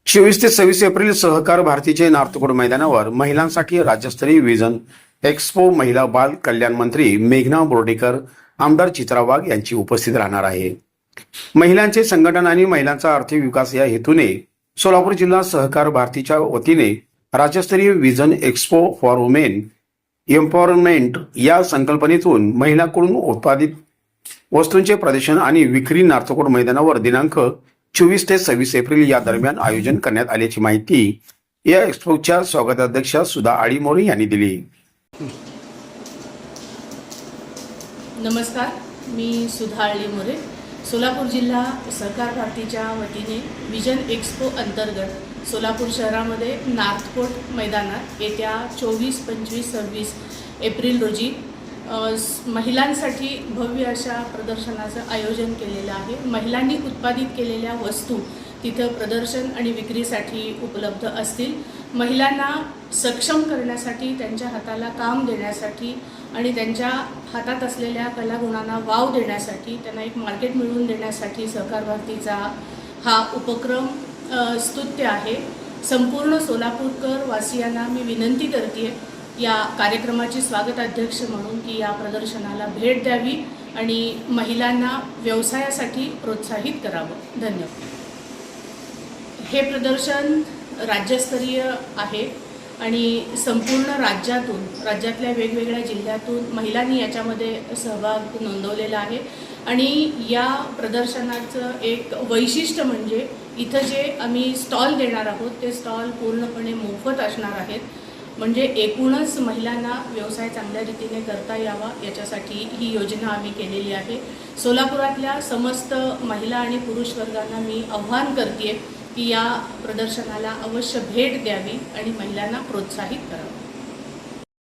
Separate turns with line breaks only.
24 ते 26 एप्रिल सहकार भारतीचे नार्तकोड मैदानावर महिलांसाठी राज्यस्तरीय विजन एक्स्पो महिला बाल कल्याण मंत्री मेघना बोर्डीकर, आमदार चित्रा वाघ यांची उपस्थित राहणार आहे। महिलांचे संघटन आणि महिलांचा आर्थिक विकास या हेतूने सोलापूर जिल्हा सहकार भारतीच्या वतीने राज्यस्तरीय vision expo for women empowerment या संकल्पनेतून महिलांकडून उत्पादित वस्तूंचे प्रदर्शन आणि विक्री नार्तकोड मैदानावर दिनांक 24 ते 26 एप्रिल या दरम्यान आयोजन करण्यात आल्याची माहिती या एक्स्पोच्या स्वागताध्यक्षा सुधा आळीमोरे यांनी दिली।
नमस्कार, मी सुधा आळीमोरे, सोलापूर जिल्हा सहकार भारतीच्या वतीने विजन एक्स्पो अंतर्गत सोलापूर शहरामध्ये नार्थकोट मैदानात येत्या 24, 25, 26 एप्रिल रोजी महिलांसाठी भव्य अशा प्रदर्शनाचं आयोजन केलेलं आहे। महिलांनी उत्पादित केलेल्या वस्तू तिथं प्रदर्शन आणि विक्रीसाठी उपलब्ध असतील। महिलांना सक्षम करण्यासाठी, त्यांच्या हाताला काम देण्यासाठी आणि त्यांच्या हातात असलेल्या कलागुणांना वाव देण्यासाठी, त्यांना एक मार्केट मिळवून देण्यासाठी सहकार भारतीचा हा उपक्रम स्तुत्य आहे। संपूर्ण सोलापूरकर वासियांना मी विनंती करते या कार्यक्रमाची स्वागताध्यक्ष म्हणून की या प्रदर्शनाला भेट द्यावी आणि महिलांना व्यवसायासाठी प्रोत्साहित करावं। धन्यवाद। हे प्रदर्शन राज्यस्तरीय आहे आणि संपूर्ण राज्यातल्या वेगवेगळ्या जिल्ह्यातून महिलांनी याच्यामध्ये सहभाग नोंदवलेला आहे आणि या प्रदर्शनाचं एक वैशिष्ट्य म्हणजे इथं जे आम्ही स्टॉल देणार आहोत ते स्टॉल पूर्णपणे मोफत असणार आहेत। म्हणजे एकूणच महिलांना व्यवसाय चांगल्या रीतीने करता यावा याच्यासाठी ही योजना आम्ही केलेली आहे। सोलापुरातल्या समस्त महिला आणि पुरुष वर्गांना मी आव्हान करते की या प्रदर्शनाला अवश्य भेट द्यावी आणि महिलांना प्रोत्साहित करावं।